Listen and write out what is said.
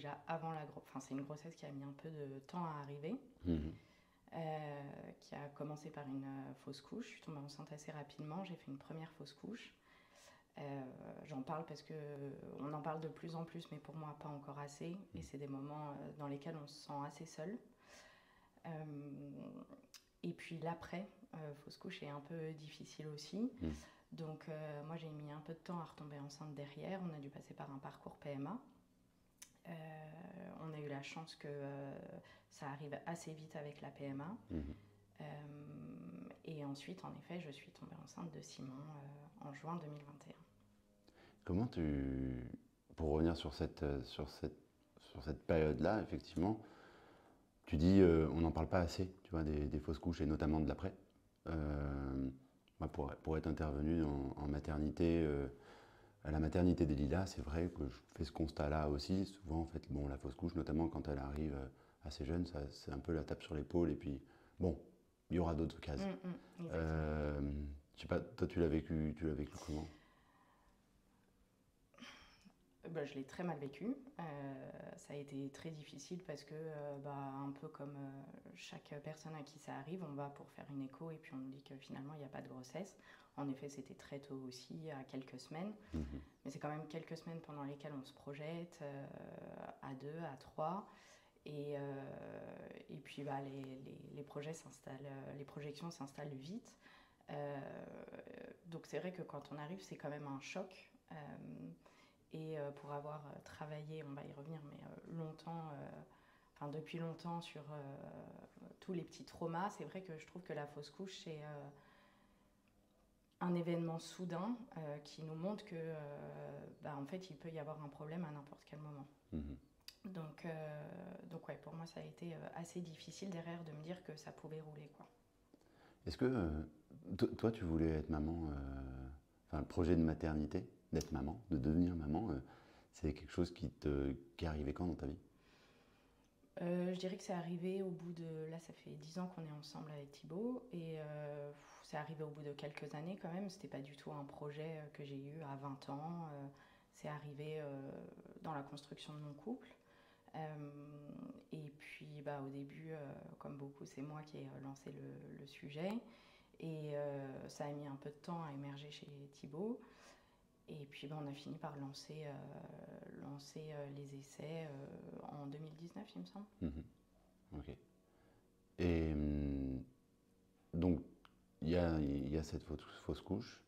déjà avant la grossesse. Enfin, c'est une grossesse qui a mis un peu de temps à arriver, Mhm. qui a commencé par une fausse couche. Je suis tombée enceinte assez rapidement. J'ai fait une première fausse couche. J'en parle parce que on en parle de plus en plus, mais pour moi pas encore assez. Et c'est des moments dans lesquels on se sent assez seul. Et puis l'après, fausse couche est un peu difficile aussi. Mhm. Donc moi j'ai mis un peu de temps à retomber enceinte derrière. On a dû passer par un parcours PMA. On a eu la chance que ça arrive assez vite avec la PMA. Mhm. Et ensuite, en effet, je suis tombée enceinte de Simon en juin 2021. Comment tu... Pour revenir sur cette période-là, effectivement, tu dis on n'en parle pas assez, tu vois, des fausses couches et notamment de l'après. Moi, pour être intervenu en maternité, à la maternité des Lilas, c'est vrai que je fais ce constat-là aussi. Souvent, en fait, bon, la fausse couche, notamment quand elle arrive assez jeune, c'est un peu la tape sur l'épaule et puis, bon, il y aura d'autres cases. Exactement. Je sais pas, toi, tu l'as vécu comment? Bah, je l'ai très mal vécu. Ça a été très difficile parce que, un peu comme chaque personne à qui ça arrive, on va pour faire une écho et puis on nous dit que finalement il n'y a pas de grossesse. En effet, c'était très tôt aussi, à quelques semaines. Mhm. Mais c'est quand même quelques semaines pendant lesquelles on se projette à deux, à trois. Et puis les projets s'installent, les projections s'installent vite. Euh, donc c'est vrai que quand on arrive, c'est quand même un choc. Et pour avoir travaillé, on va y revenir, mais longtemps, enfin depuis longtemps sur tous les petits traumas, c'est vrai que je trouve que la fausse couche, c'est un événement soudain qui nous montre que, en fait, il peut y avoir un problème à n'importe quel moment. Mhm. Donc ouais, pour moi, ça a été assez difficile derrière de me dire que ça pouvait rouler, quoi. Est-ce que toi, tu voulais être maman, enfin, le projet de maternité, d'être maman, de devenir maman, c'est quelque chose qui est arrivé quand dans ta vie? Je dirais que c'est arrivé au bout de... Là, ça fait 10 ans qu'on est ensemble avec Thibaut. Et c'est arrivé au bout de quelques années quand même. C'était pas du tout un projet que j'ai eu à 20 ans. C'est arrivé dans la construction de mon couple. Et puis au début, comme beaucoup, c'est moi qui ai lancé le sujet. Et ça a mis un peu de temps à émerger chez Thibaut. Et puis on a fini par lancer les essais en 2019, il me semble. Mhm. Ok. Et donc, il y a cette fausse couche.